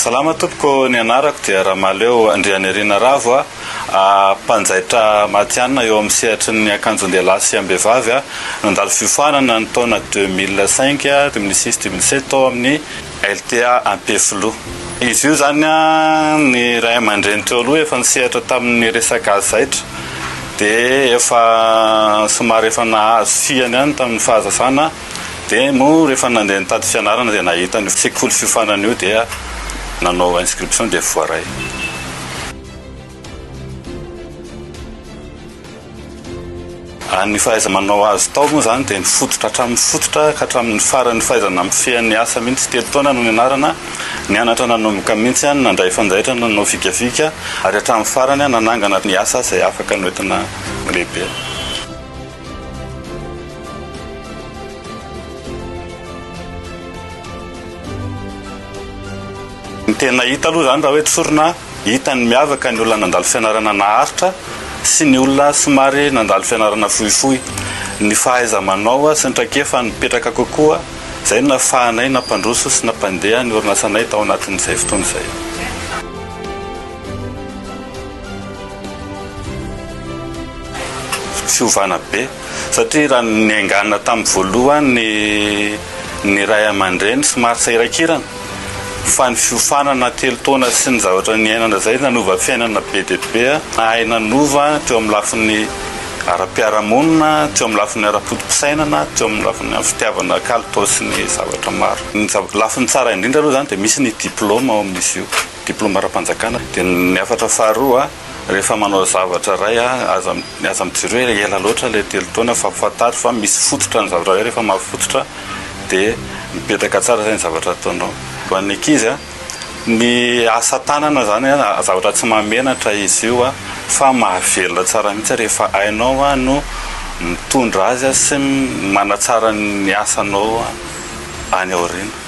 Salama tompoko, ny anarako dia Ramaleo Andrianirina Ravo mpanjaitra matianina eo amin'ny sehatry ny akanjon-dehilahy sy ambehivavy nandalo fiofanana ny taona 2005, 2006, 2007 tao amin'ny LTA Ampefilo. Izy io zany ny ray aman-dreny teo aloha efa nisehatra tamin'ny resaka zaitra dia efa somary efa nahazo fiany ihany tamin'ny fahazazana dia mo rehefa nandeha nitady fianarana dia nahita ny sekoly fiofanana io dia nanao inscription dia voaray. Ny fahaiza-manao azy tao moa zany dia nifototra hatramin'ny fototra ka hatramin'ny farany fahaizana mifehan'ny asa mihitsy 3 taona no nianarana, nianatra nanomboka mihitsy nandray fanjaitra nanao fikafika ary hatramin'ny farany nanangana ny asa izay afaka noentina lehibe. Ny tena hita aloha zany raha hoe tsorina hita ny miavaka ny olona nandalo fianarana naharitra sy ny olona somary nandalo fianarana fohifohy. Ny fahaiza-manao sy ny traikefa nipetraka kokoa izay no nahafahanay nampandroso sy nampandeha ny orinasanay tao anatin'izay fotoana izay. Fiovana be satria raha niainganina tamin'ny voalohany ny ray aman-dreny somary sairakirana fa ny fiofanana 3 taona sy ny zavatra niainana izay nanova fiainana be dia be, nahay nanova teo amin'ny lafin'ny ara-piarahamonina, teo amin'ny lafin'ny ara-potim-pisainana, teo amin'ny lafin'ny fitiavana kalitao sy ny zavatra maro. Ny lafin'ny tsara indrindra aloha zany dia misy ny diplôma ao amin'izy io, diplôma ara-panjakana. Dia ny afatra faharoa rehefa manao zavatra ray aza mijoro hoe ela loatra ilay 3 taona fa fantaro fa misy fototra ny zavatra ray, rehefa mahafototra dia mipetaka tsara izay ny zavatra ataonao. Ho an'ny ankizy ny asa tanana zany zavatra tsy mahamenatra izy io fa mahavelona tsara mihitsy rehefa hainao no mitondra azy sy manatsara ny asanao any aoriana.